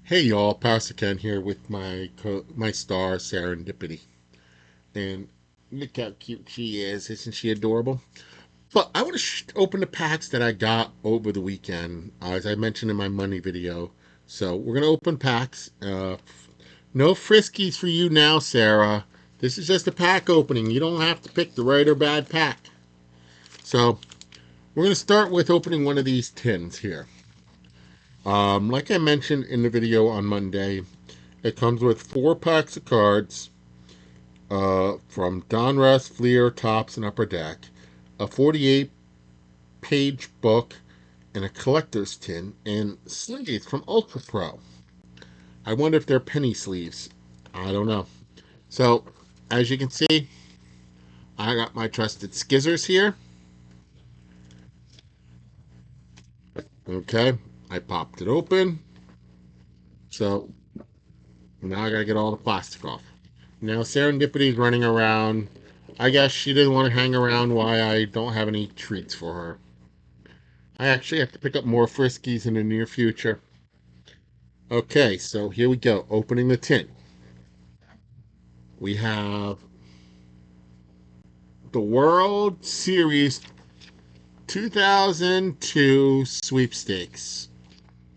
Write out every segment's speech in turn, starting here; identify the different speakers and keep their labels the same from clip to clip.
Speaker 1: Hey y'all, Pastor Ken here with my star Serendipity, and look how cute she is! Isn't she adorable? But I want to open the packs that I got over the weekend, as I mentioned in my money video. So we're gonna open packs. No friskies for you now, Sarah. This is just a pack opening. You don't have to pick the right or bad pack. So we're gonna start with opening one of these tins here. Like I mentioned in the video on Monday, it comes with 4 packs of cards from Donruss, Flea, Tops, and Upper Deck, a 48-page book, and a collector's tin, and sleeves from Ultra Pro. I wonder if they're penny sleeves. I don't know. So, as you can see, I got my trusted skizzers here. Okay, I popped it open. So, now I gotta get all the plastic off. Now, Serendipity's running around. I guess she didn't want to hang around while I don't have any treats for her. I actually have to pick up more Friskies in the near future. Okay, so here we go. Opening the tin. We have the World Series 2002 sweepstakes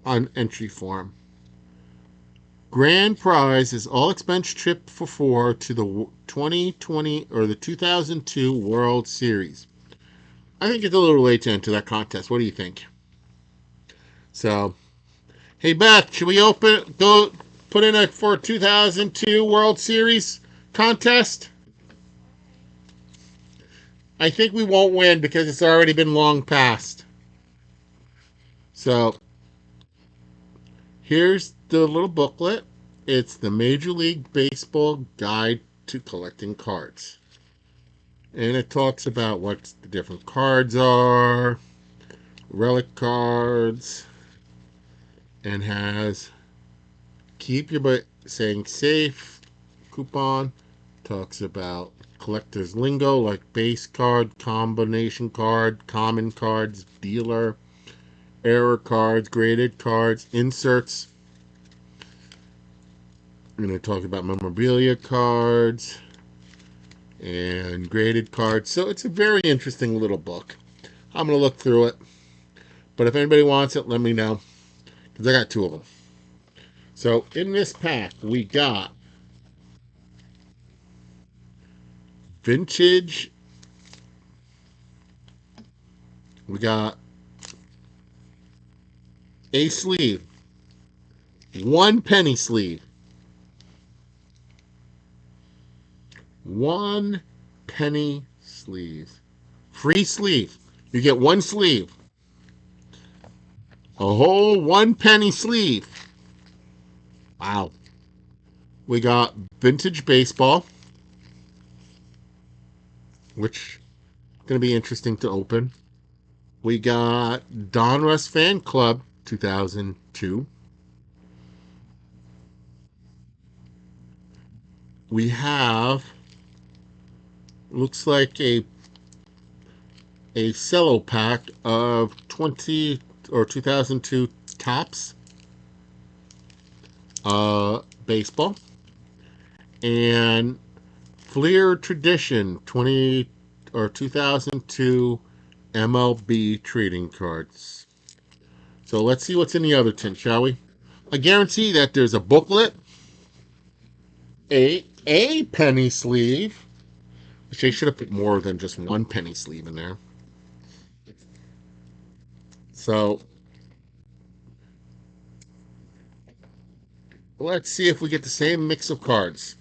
Speaker 1: on entry form. Grand prize is all expense trip for 4 to the 2020 or the 2002 World Series. I think it's a little late to enter that contest. What do you think? So, hey Beth, should we go put in a for 2002 World Series contest? I think we won't win because it's already been long past. So here's the little booklet. It's the Major League Baseball Guide to Collecting Cards. And it talks about what the different cards are, relic cards, and has keep your butt saying safe coupon. Talks about collector's lingo like base card, combination card, common cards, dealer, error cards, graded cards, inserts. I'm going to talk about memorabilia cards and graded cards. So it's a very interesting little book. I'm going to look through it. But if anybody wants it, let me know. Because I got 2 of them. So in this pack, we got vintage. We got a sleeve. 1 penny sleeve. 1 penny sleeve. Free sleeve. You get 1 sleeve. A whole 1 penny sleeve. Wow. We got vintage baseball, which is going to be interesting to open. We got Donruss Fan Club 2002. We have, looks like a cello pack of 20 or 2002 Tops baseball, and Fleer Tradition 20 or 2002 MLB trading cards. So let's see what's in the other tin, shall we? I guarantee that there's a booklet, a penny sleeve, which they should have put more than just 1 penny sleeve in there. So let's see if we get the same mix of cards.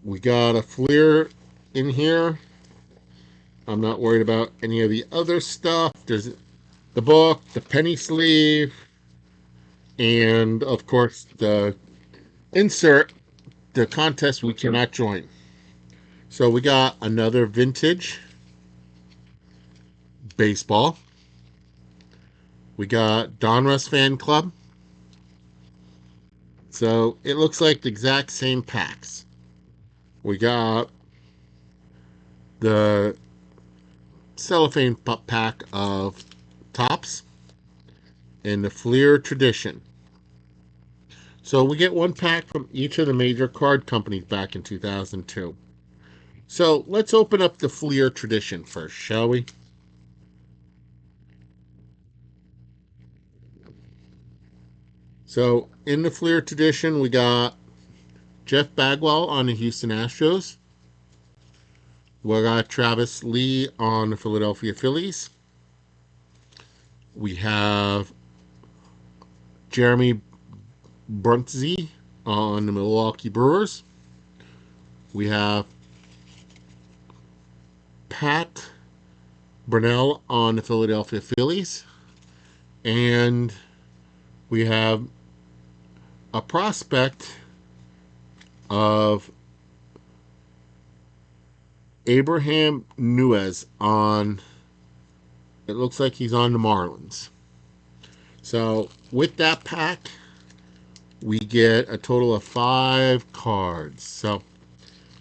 Speaker 1: We got a Fleer in here. I'm not worried about any of the other stuff. There's the book, the penny sleeve, and of course the insert, the contest we cannot join. So we got another vintage baseball. We got Donruss Fan Club. So it looks like the exact same packs. We got the cellophane pack of Tops. in the Fleer tradition. So we get one pack from each of the major card companies back in 2002. So let's open up the Fleer tradition first, shall we? So in the Fleer tradition, we got Jeff Bagwell on the Houston Astros. We got Travis Lee on the Philadelphia Phillies. We have Jeremy Bruntsey on the Milwaukee Brewers. We have Pat Brunell on the Philadelphia Phillies. And we have a prospect of Abraham Nuez on, it looks like he's on the Marlins. So with that pack, we get a total of 5 cards. So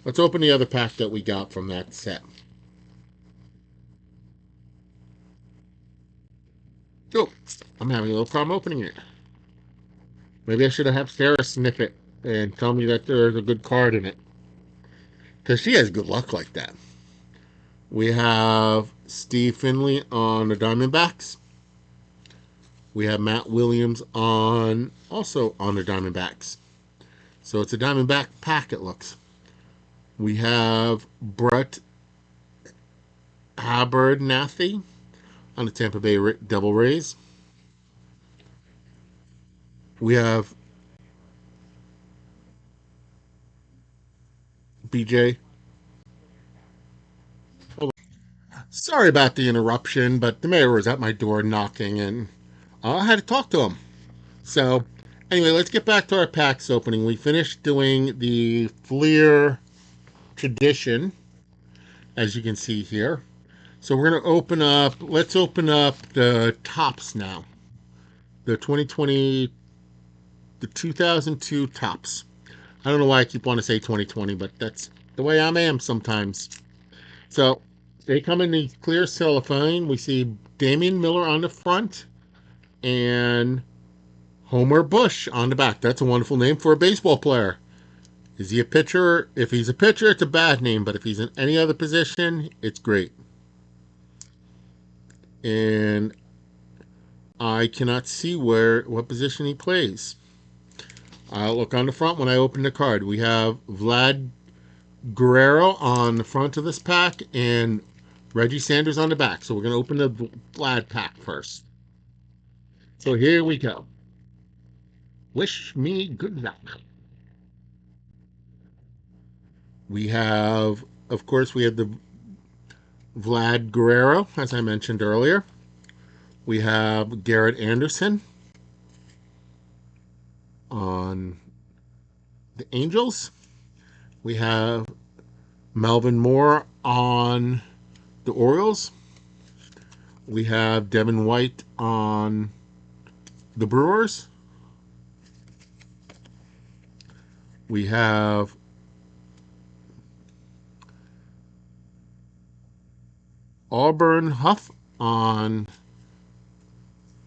Speaker 1: let's open the other pack that we got from that set. Oh, I'm having a little problem opening it. Maybe I should have Sarah sniff it and tell me that there's a good card in it. Because she has good luck like that. We have Steve Finley on the Diamondbacks. We have Matt Williams on also on the Diamondbacks. So it's a Diamondback pack, it looks. We have Brett Abernathy on the Tampa Bay Devil Rays. We have BJ. Sorry about the interruption, but the mayor was at my door knocking and I had to talk to him. So, anyway, let's get back to our packs opening. We finished doing the Fleer tradition, as you can see here. So we're going to let's open up the tops now. The 2020, the 2002 tops. I don't know why I keep wanting to say 2020, but that's the way I am sometimes. So they come in the clear cellophane. We see Damian Miller on the front and Homer Bush on the back. That's a wonderful name for a baseball player. Is he a pitcher? If he's a pitcher, it's a bad name, but if he's in any other position, it's great. And I cannot see what position he plays. I'll look on the front when I open the card. We have Vlad Guerrero on the front of this pack and Reggie Sanders on the back. So we're going to open the Vlad pack first. So here we go. Wish me good luck. We have, of course, we have the Vlad Guerrero, as I mentioned earlier. We have Garrett Anderson on the Angels. We have Melvin Moore on the Orioles. We have Devin White on the Brewers. We have Auburn Huff on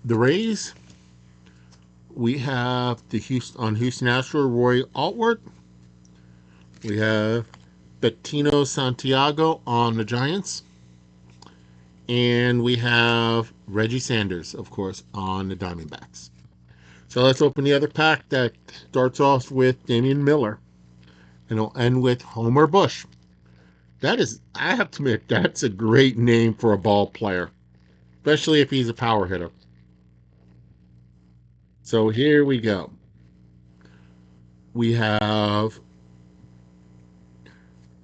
Speaker 1: the Rays. We have the Houston Astros Roy Altward. We have Bettino Santiago on the Giants. And we have Reggie Sanders, of course, on the Diamondbacks. So let's open the other pack that starts off with Damian Miller. And it'll end with Homer Bush. That is, I have to admit, that's a great name for a ball player, especially if he's a power hitter. So here we go. We have,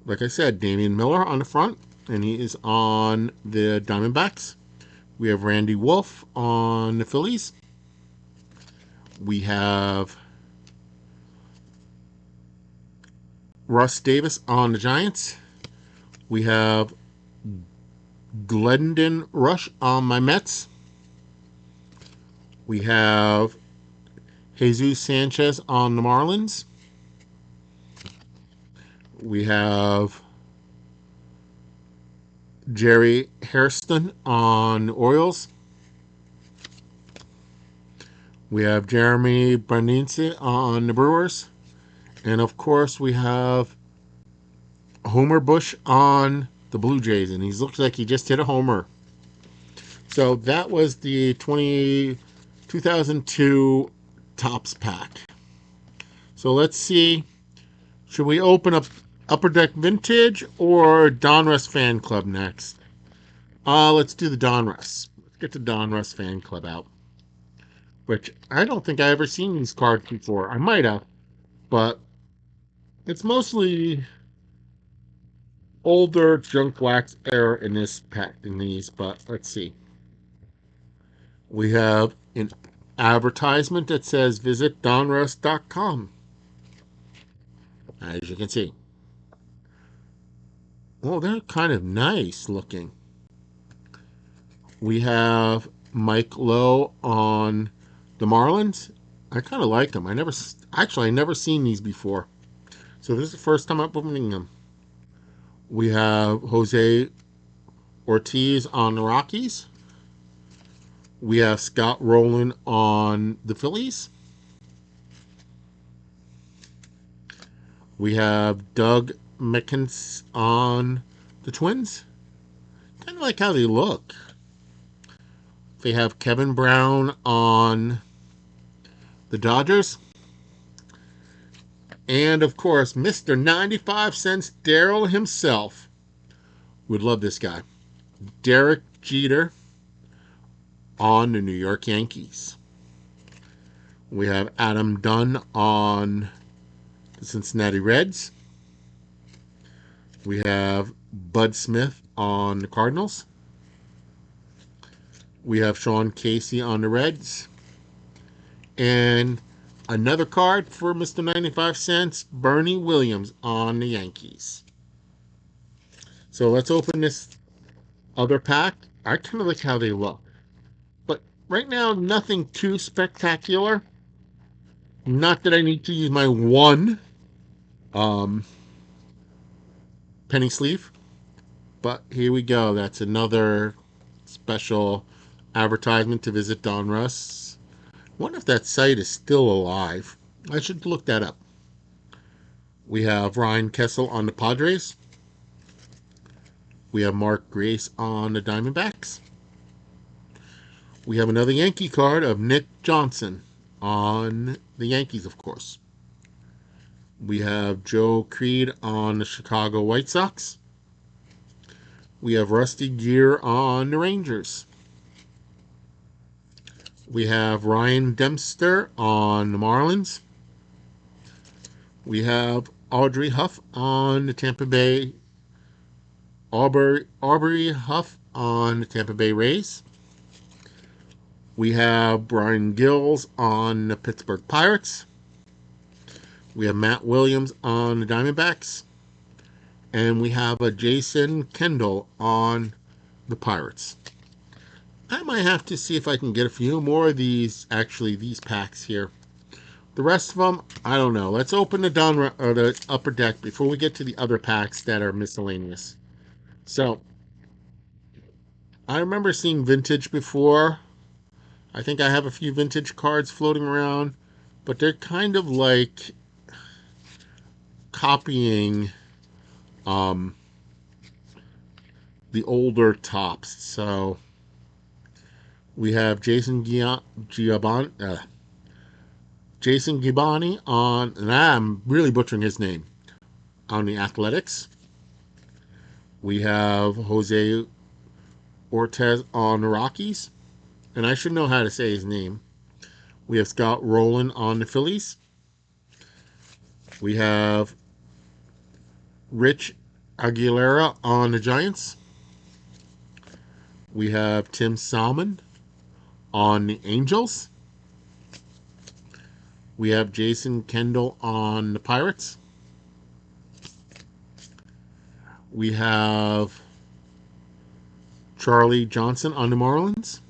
Speaker 1: like I said, Damian Miller on the front, and he is on the Diamondbacks. We have Randy Wolf on the Phillies. We have Russ Davis on the Giants. We have Glendon Rush on my Mets. We have Jesus Sanchez on the Marlins. We have Jerry Hairston on the Orioles. We have Jeremy Brandinse on the Brewers. And of course, we have Homer Bush on the Blue Jays. And he looks like he just hit a homer. So that was the 2002 Topps pack. So let's see. Should we open up Upper Deck Vintage or Donruss Fan Club next? Let's do the Donruss. Let's get the Donruss Fan Club out. Which I don't think I ever seen these cards before. I might have, but it's mostly older junk wax era in this pack in these. But let's see. We have an advertisement that says visit donruss.com. As you can see. Well, they're kind of nice looking. We have Mike Lowe on the Marlins. I kind of like them. I never seen these before. So this is the first time I'm opening them. We have Jose Ortiz on the Rockies. We have Scott Rowland on the Phillies. We have Doug Mickens on the Twins. Kind of like how they look. They have Kevin Brown on the Dodgers. And of course, Mr. 95 Cents Daryl himself. Would love this guy. Derek Jeter on the New York Yankees. We have Adam Dunn on the Cincinnati Reds. We have Bud Smith on the Cardinals. We have Sean Casey on the Reds. And another card for Mr. 95 Cents, Bernie Williams on the Yankees. So let's open this other pack. I kind of like how they look. But right now, nothing too spectacular. Not that I need to use my one penny sleeve. But here we go. That's another special advertisement to visit Donruss. I wonder if that site is still alive. I should look that up. We have Ryan Kessel on the Padres. We have Mark Grace on the Diamondbacks. We have another Yankee card of Nick Johnson on the Yankees, of course. We have Joe Creed on the Chicago White Sox. We have Rusty Gear on the Rangers. We have Ryan Dempster on the Marlins. We have Audrey Huff on the Tampa Bay. Aubrey Huff on the Tampa Bay Rays. We have Brian Gills on the Pittsburgh Pirates. We have Matt Williams on the Diamondbacks. And we have a Jason Kendall on the Pirates. I might have to see if I can get a few more of these packs here. The rest of them, I don't know. Let's open the upper deck before we get to the other packs that are miscellaneous. So, I remember seeing vintage before. I think I have a few vintage cards floating around, but they're kind of like copying the older Topps. So, we have Jason Gibani on, and I'm really butchering his name, on the Athletics. We have Jose Ortiz on the Rockies, and I should know how to say his name. We have Scott Rowland on the Phillies. We have Rich Aguilera on the Giants. We have Tim Salmon on the Angels. We have Jason Kendall on the Pirates. We have Charlie Johnson on the Marlins.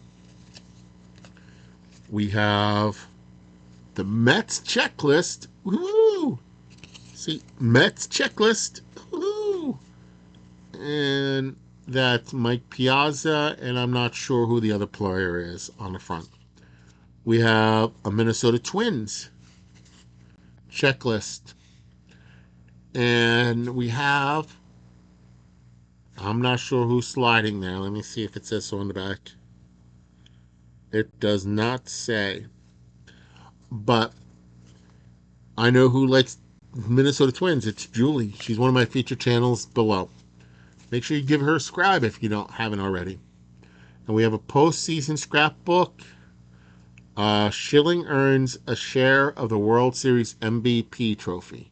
Speaker 1: We have the Mets checklist. Woo! See, Mets checklist. Woo! And that's Mike Piazza, and I'm not sure who the other player is on the front. We have a Minnesota Twins checklist. And we have, I'm not sure who's sliding there. Let me see if it says so on the back. It does not say. But I know who likes Minnesota Twins. It's Julie. She's one of my featured channels below. Make sure you give her a subscribe if you haven't already. And we have a postseason scrapbook. Schilling earns a share of the World Series MVP trophy.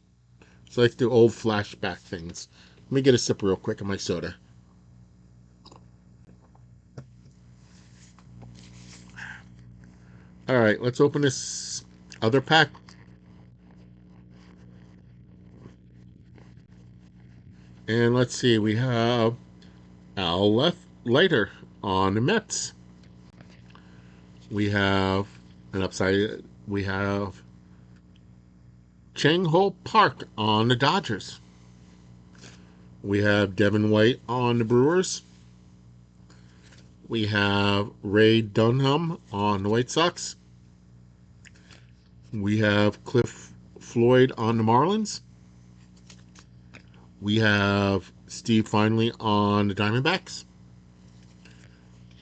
Speaker 1: So like the old flashback things. Let me get a sip real quick of my soda. All right, let's open this other pack. And let's see, we have Al Leiter on the Mets. We have an upside. We have Chang Ho Park on the Dodgers. We have Devin White on the Brewers. We have Ray Dunham on the White Sox. We have Cliff Floyd on the Marlins. We have Steve Finley on the Diamondbacks.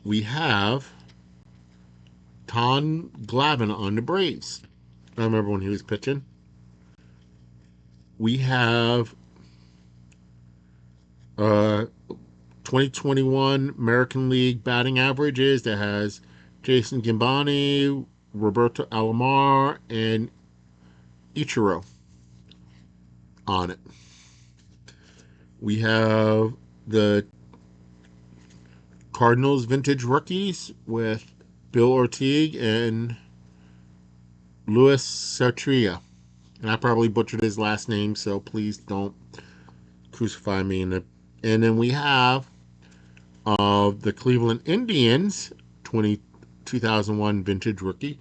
Speaker 1: We have Tom Glavine on the Braves. I remember when he was pitching. We have 2021 American League batting averages that has Jason Gimbani, Roberto Alomar, and Ichiro on it. We have the Cardinals vintage rookies with Bill Ortiz and Luis Sartria. And I probably butchered his last name, so please don't crucify me. And then we have the Cleveland Indians 2001 vintage rookie.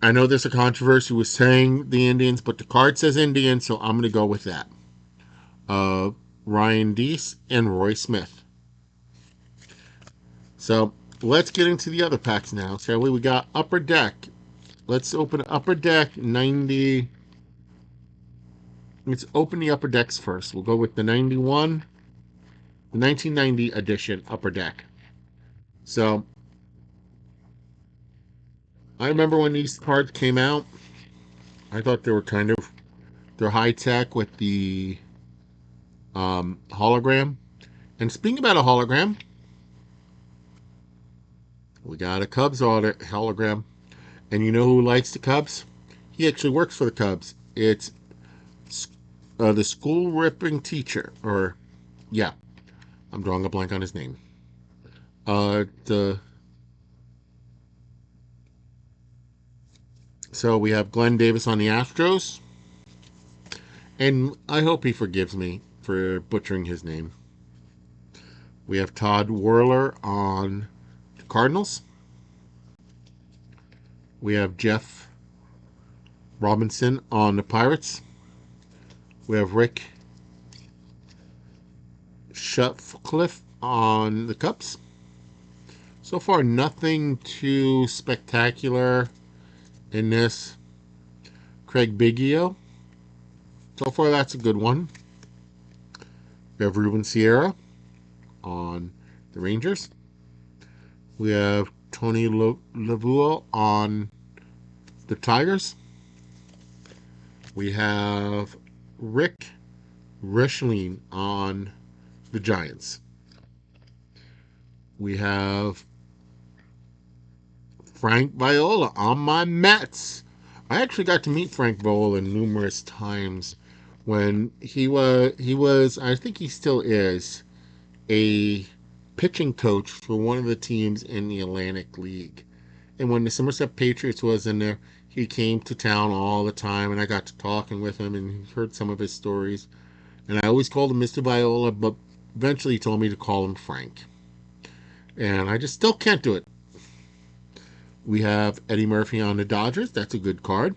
Speaker 1: I know there's a controversy with saying the Indians, but the card says Indians, so I'm going to go with that. Ryan Deese and Roy Smith. So let's get into the other packs now, shall we? We got Upper Deck. Let's open Upper Deck 90. Let's open the Upper Decks first. We'll go with the 91, the 1990 edition Upper Deck. So I remember when these cards came out, I thought they were they're high tech with the hologram. And speaking about a hologram, we got a Cubs hologram. And you know who likes the Cubs? He actually works for the Cubs. It's the school ripping teacher, or yeah, I'm drawing a blank on his name. The So we have Glenn Davis on the Astros, and I hope he forgives me for butchering his name. We have Todd Whirler on the Cardinals. We have Jeff Robinson on the Pirates. We have Rick Sutcliffe on the Cubs. So far, nothing too spectacular in this. Craig Biggio. So far, that's a good one. We have Ruben Sierra on the Rangers. We have Tony Lavuo on the Tigers. We have Rick Rishling on the Giants. We have Frank Viola on my Mets. I actually got to meet Frank Viola numerous times when he was I think he still is a pitching coach for one of the teams in the Atlantic League. And when the Somerset Patriots was in there, he came to town all the time, and I got to talking with him and heard some of his stories. And I always called him Mr. Viola, but eventually he told me to call him Frank. And I just still can't do it. We have Eddie Murphy on the Dodgers. That's a good card.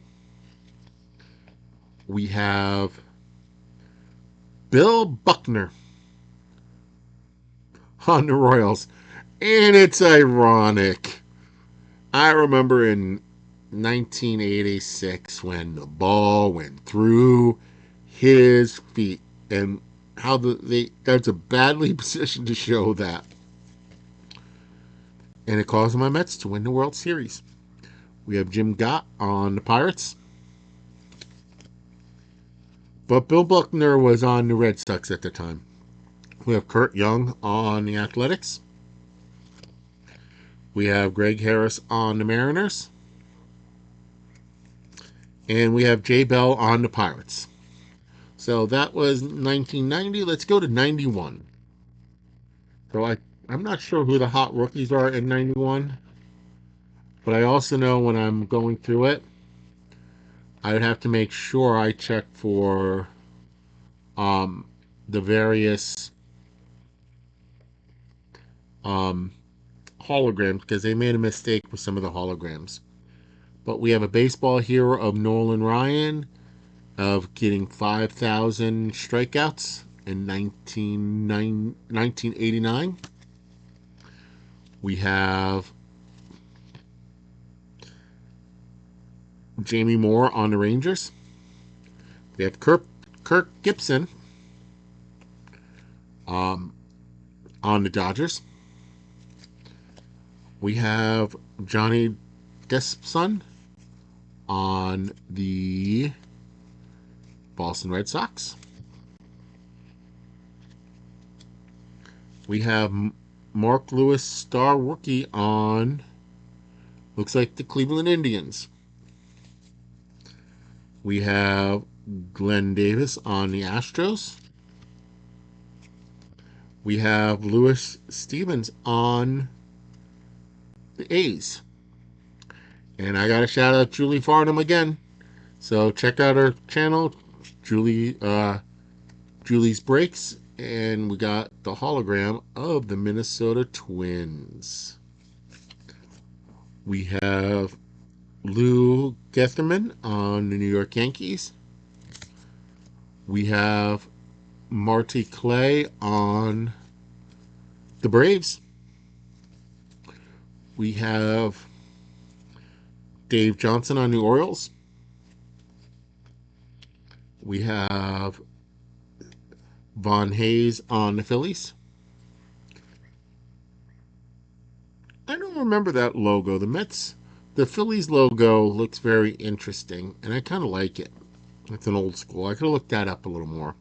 Speaker 1: We have Bill Buckner on the Royals. And it's ironic. I remember in 1986 when the ball went through his feet, and how that's a badly positioned to show that, and it caused my Mets to win the World Series. We have Jim Gott on the Pirates, but Bill Buckner was on the Red Sox at the time. We have Kurt Young on the Athletics. We have Greg Harris on the Mariners. And we have Jay Bell on the Pirates. So that was 1990. Let's go to 91. So I'm not sure who the hot rookies are in 91, but I also know when I'm going through it, I would have to make sure I check for um, the various um, holograms because they made a mistake with some of the holograms. But we have a baseball hero of Nolan Ryan of getting 5,000 strikeouts in 1989. We have Jamie Moore on the Rangers. We have Kirk Gibson um, on the Dodgers. We have Johnny Despson on the Boston Red Sox. We have Mark Lewis, star rookie, on, looks like, the Cleveland Indians. We have Glenn Davis on the Astros. We have Lewis Stevens on the A's. And I got to shout out Julie Farnham again. So check out her channel, Julie's Breaks. And we got the hologram of the Minnesota Twins. We have Lou Getherman on the New York Yankees. We have Marty Clay on the Braves. We have Dave Johnson on the Orioles. We have Von Hayes on the Phillies. I don't remember that logo. The Phillies logo looks very interesting, and I kind of like it. It's an old school. I could have looked that up a little more.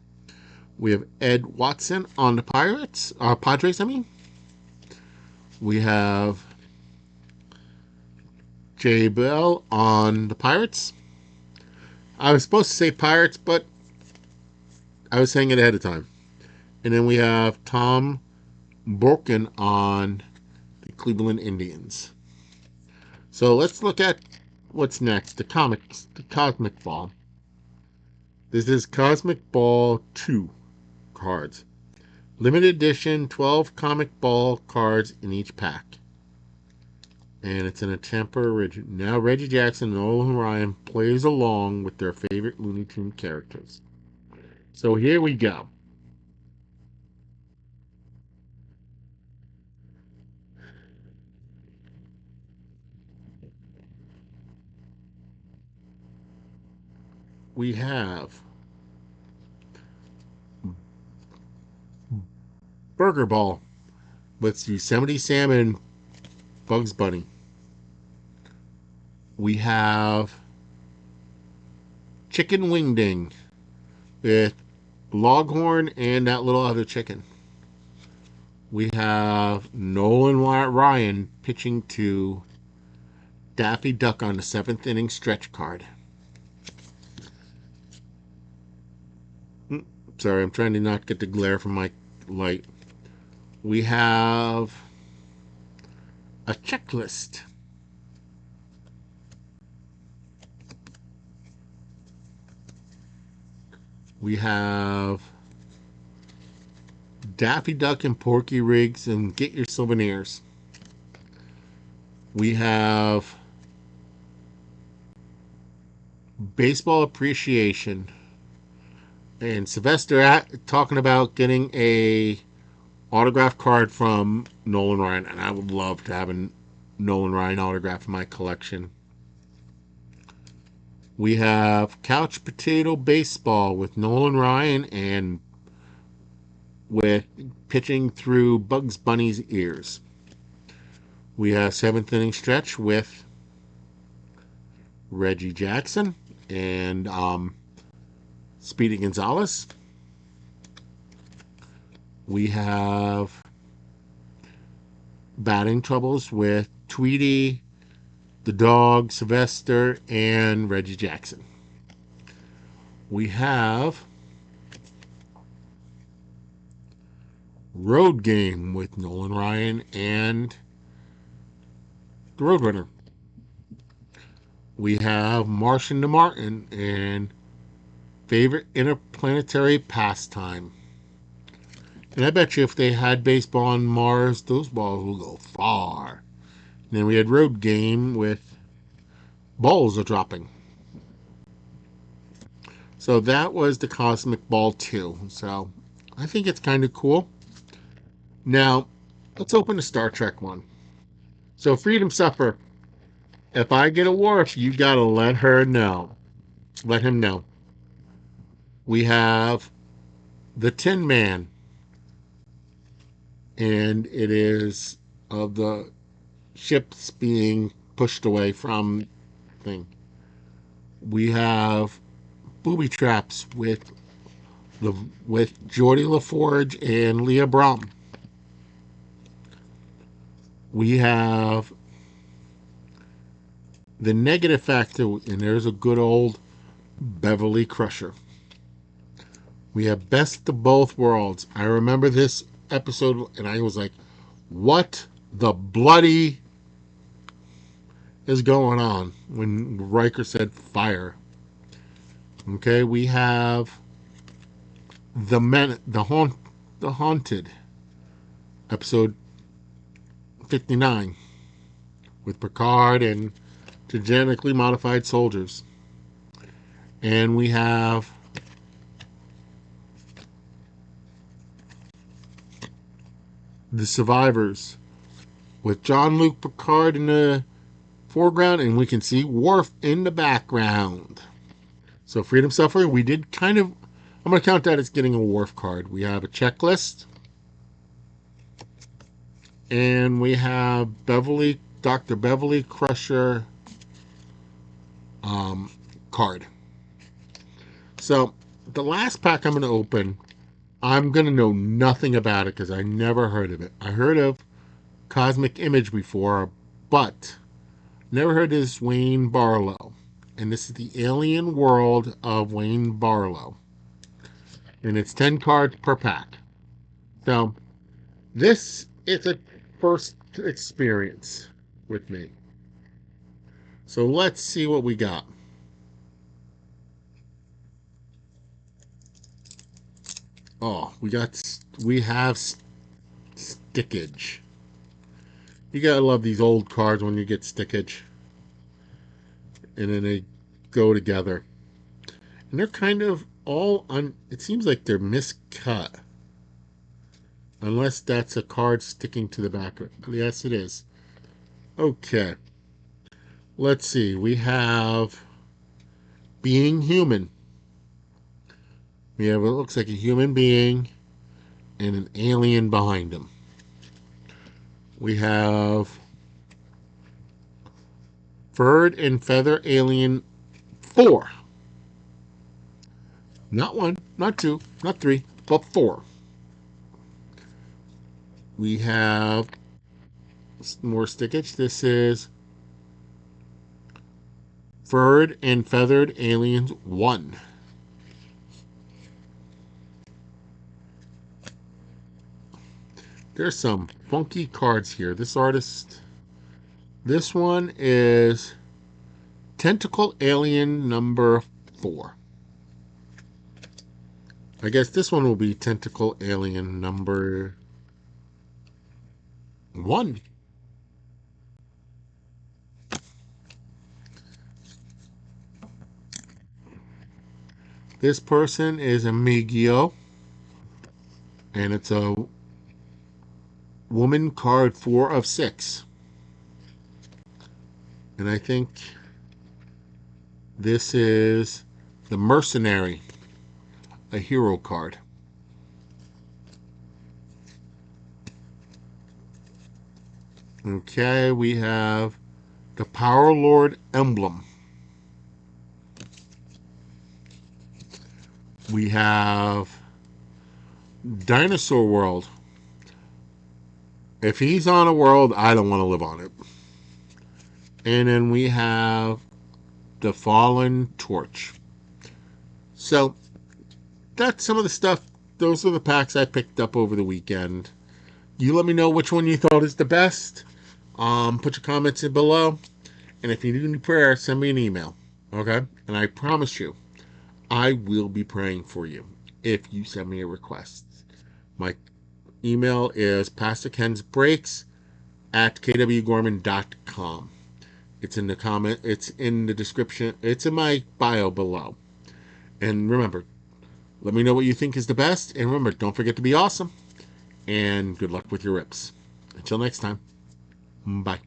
Speaker 1: We have Ed Watson on the Padres, I mean. We have Jay Bell on the Pirates. I was supposed to say Pirates, but I was saying it ahead of time. And then we have Tom Borkin on the Cleveland Indians. So let's look at what's next. The Cosmic Ball. This is Cosmic Ball 2 cards. Limited edition, 12 Comic Ball cards in each pack. And it's in a Tampa original. Now Reggie Jackson and Nolan Ryan plays along with their favorite Looney Tunes characters. So here we go. We have Burger Ball with Yosemite Sam and Bugs Bunny. We have Chicken Wing Ding with Loghorn and that little other chicken. We have Nolan Ryan pitching to Daffy Duck on the 7th inning stretch card. Sorry, I'm trying to not get the glare from my light. We have a checklist. We have Daffy Duck and Porky Rigs and Get Your Souvenirs. We have Baseball Appreciation. And Sylvester talking about getting a autograph card from Nolan Ryan. And I would love to have a Nolan Ryan autograph in my collection. We have Couch Potato Baseball with Nolan Ryan and with pitching through Bugs Bunny's ears. We have seventh inning stretch with Reggie Jackson and Speedy Gonzalez. We have batting troubles with Tweety, the dog, Sylvester, and Reggie Jackson. We have Road Game with Nolan Ryan and the Roadrunner. We have Martian to Martin and Favorite Interplanetary Pastime. And I bet you if they had baseball on Mars, those balls will go far. And then we had Road Game with Balls are Dropping. So that was the Cosmic Ball 2. So I think it's kind of cool. Now, let's open the Star Trek one. So, Freedom Suffer, if I get a Worf, you gotta let her know. Let him know. We have the Tin Man, and it is of the ships being pushed away from thing. We have booby traps the with Geordie LaForge and Leah Brom. We have the negative factor, and there's a good old Beverly Crusher. We have Best of Both Worlds. I remember this episode, and I was like, what the bloody is going on when Riker said fire? Okay, we have the Haunted, episode 59, with Picard and genetically modified soldiers. And we have the Survivors with Jean-Luc Picard in the foreground, and we can see Worf in the background. So Freedom Suffer, we did kind of, I'm going to count that as getting a Worf card. We have a checklist, and we have Dr. Beverly Crusher card. So the last pack I'm going to open, I'm going to know nothing about it because I never heard of it. I heard of Cosmic Image before, but never heard of this Wayne Barlow. And this is the alien world of Wayne Barlow. And it's 10 cards per pack. So this is a first experience with me. So let's see what we got. Oh, we have stickage. You gotta love these old cards when you get stickage. And then they go together. And they're kind of all it seems like they're miscut. Unless that's a card sticking to the back of it. Yes, it is. Okay. Let's see. We have Being Human. We have what looks like a human being and an alien behind him. We have Furred and Feather Alien 4. Not 1, not 2, not 3, but 4. We have more stickage. This is Furred and Feathered Aliens 1. There's some funky cards here. This one is Tentacle Alien number 4. I guess this one will be Tentacle Alien number 1. This person is a Migio, and it's a woman card 4 of 6. And I think This is the Mercenary, a hero card. Okay, we have the Power Lord emblem. We have Dinosaur World. If he's on a world, I don't want to live on it. And then we have the Fallen Torch. So that's some of the stuff. Those are the packs I picked up over the weekend. You let me know which one you thought is the best. Put your comments in below. And if you need any prayer, send me an email. Okay? And I promise you, I will be praying for you if you send me a request. My email is pastorkensbreaks@kwgorman.com. It's in the comment. It's in the description. It's in my bio below. And remember, let me know what you think is the best. And remember, don't forget to be awesome. And good luck with your rips. Until next time. Bye.